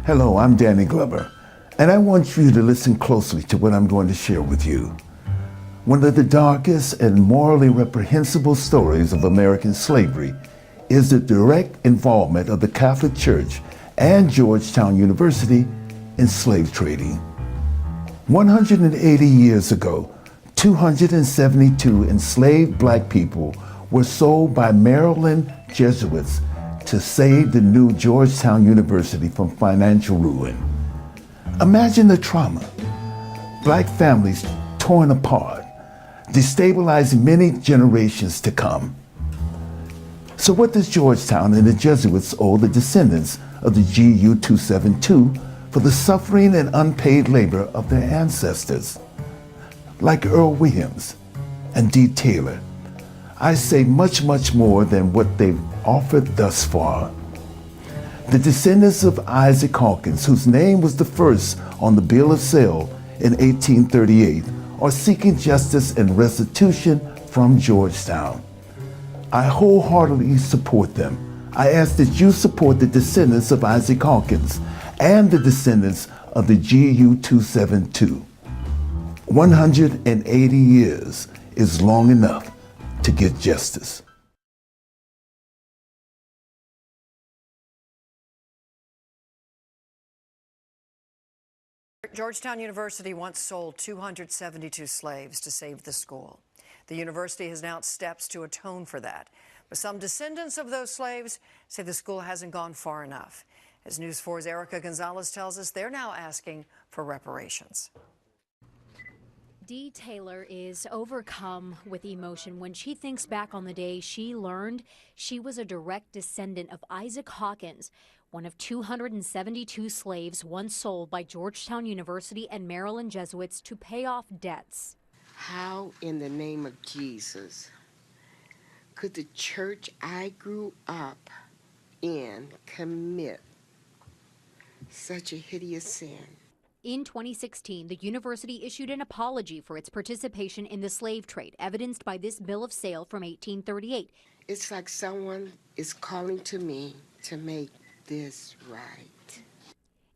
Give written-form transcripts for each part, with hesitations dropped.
Hello, I'm Danny Glover, and I want you to listen closely to what I'm going to share with you. One of the darkest and morally reprehensible stories of American slavery is the direct involvement of the Catholic Church and Georgetown University in slave trading. 180 years ago, 272 enslaved black people were sold by Maryland Jesuits to save the new Georgetown University from financial ruin. Imagine the trauma. Black families torn apart, destabilizing many generations to come. So what does Georgetown and the Jesuits owe the descendants of the GU272 for the suffering and unpaid labor of their ancestors? Like Earl Williams and Dee Taylor, I say much more than what they've offered thus far. The descendants of Isaac Hawkins, whose name was the first on the bill of sale in 1838, are seeking justice and restitution from Georgetown. I wholeheartedly support them. I ask that you support the descendants of Isaac Hawkins and the descendants of the GU272. 180 years is long enough to get justice. Georgetown University once sold 272 slaves to save the school. The university has announced steps to atone for that. But some descendants of those slaves say the school hasn't gone far enough. As News 4's Erica Gonzalez tells us, they're now asking for reparations. Dee Taylor is overcome with emotion when she thinks back on the day she learned she was a direct descendant of Isaac Hawkins, one of 272 slaves once sold by Georgetown University and Maryland Jesuits to pay off debts. How in the name of Jesus could the church I grew up in commit such a hideous sin? In 2016, the university issued an apology for its participation in the slave trade, evidenced by this bill of sale from 1838. It's like someone is calling to me to make this right.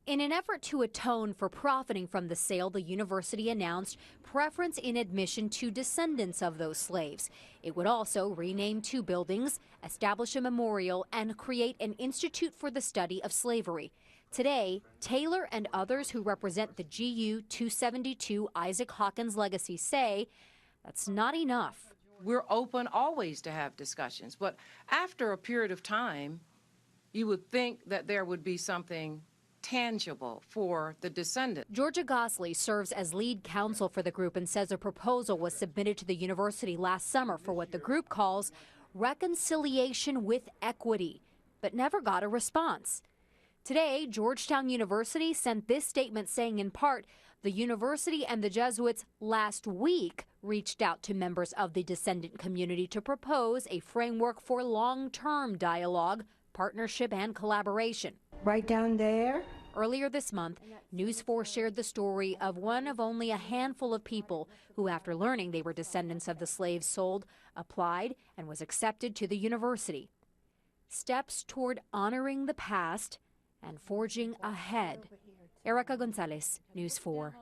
In an effort to atone for profiting from the sale, the university announced preference in admission to descendants of those slaves. It would also rename 2 buildings, establish a memorial, and create an institute for the study of slavery. Today, Taylor and others who represent the GU272 Isaac Hawkins legacy say that's not enough. We're open always to have discussions, but after a period of time, you would think that there would be something tangible for the descendant. Georgia Gosley serves as lead counsel for the group and says a proposal was submitted to the university last summer for what the group calls reconciliation with equity, but never got a response. Today, Georgetown University sent this statement saying, in part, the university and the Jesuits last week reached out to members of the descendant community to propose a framework for long-term dialogue, partnership, and collaboration. Right down there. Earlier this month, News 4 shared the story of one of only a handful of people who, after learning they were descendants of the slaves sold, applied and was accepted to the university. Steps toward honoring the past and forging ahead. Erica Gonzalez, News 4.